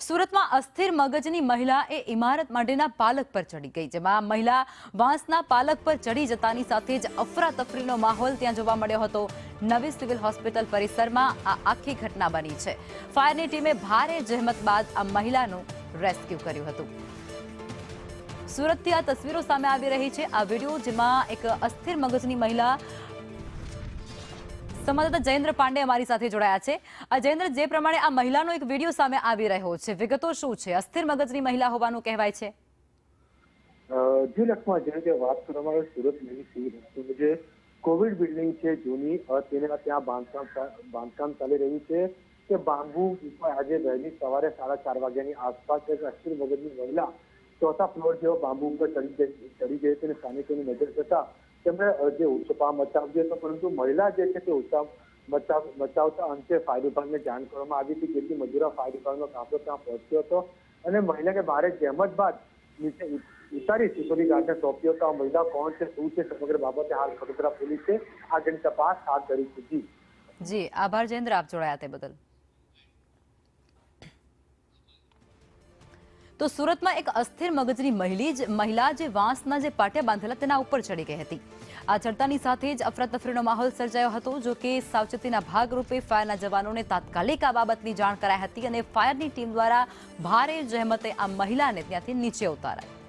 સુરતમાં અસ્થિર મગજની મહિલા એ ઇમારત માટેના પાલક પર ચડી ગઈ, જેમાં મહિલા વાંસના પાલક પર ચડી જતાની સાથે જ અફરાતફરીનો માહોલ ત્યાં જોવા મળ્યો હતો। નવી સિવિલ હોસ્પિટલ પરિસરમાં આ આખી ઘટના બની છે। ફાયરની ટીમે ભારે જહેમત બાદ આ મહિલાનું રેસ્ક્યુ કર્યું હતું। સુરતથી આ તસવીરો સામે આવી રહી છે। આ વિડીયો જેમાં એક અસ્થિર મગજની મહિલા સંવાદદાતા જયેન્દ્ર પાંડે અમારી સાથે જોડાયા છે। જયેન્દ્ર, જે પ્રમાણે આ મહિલાનો એક વિડીયો સામે આવી રહ્યો છે, વિગતો શું છે? અસ્થિર મગજની મહિલા હોવાનું કહેવાય છે। જે લક્ષમાં જે વાત કરવામાં આવે સુરત નવી સિવિલ હોસ્પિટલ જે કોવિડ બિલ્ડિંગ છે જૂની, તેને ત્યાં બાંધકામ ચાલી રહ્યું છે કે બાંબુ ઉપર આજે વહેલી સવારે 4:30 વાગ્યાની આસપાસ એક અસ્થિર મગજની મહિલા ચોથા ફ્લોર જેવો બાંબુ ઉપર ચડી ગઈ હતી અને સ્થાનિકોની નજર જતા તેમણે જે ઉત્સાહ મચાવ્યો હતો, પરંતુ મહિલા જે છે તે ઉત્સાહ મચાવતા અંતે ફાયર વિભાગને જાણ કરવામાં આવી હતી। જેથી મજૂરા ફાયર વિભાગનો કાફલો ત્યાં પહોંચ્યો હતો અને મહિલાને ભારે જહેમત બાદ નીચે ઉતારી સિક્યુરિટી ગાર્ડને સોંપ્યો હતો। આ મહિલા કોણ છે, શું છે, સમગ્ર બાબતે હાલ વડોદરા પોલીસે આગળની તપાસ હાથ ધરી છે। જી આભાર જયેન્દ્ર, આપ જોડાયા તે બદલ। તો સુરતમાં એક અસ્થિર મગજની મહિલા જે વાંસના જે પાટિયા બાંધેલા તેના ઉપર ચડી ગઈ હતી। આ ચડતાની સાથે જ અફરાતફરીનો માહોલ સર્જાયો હતો। જો કે સાવચેતીના ભાગરૂપે ફાયરના જવાનોને તાત્કાલિક આ બાબતની જાણ કરાઈ હતી અને ફાયરની ટીમ દ્વારા ભારે જહેમતે આ મહિલાને ત્યાંથી નીચે ઉતારાઈ।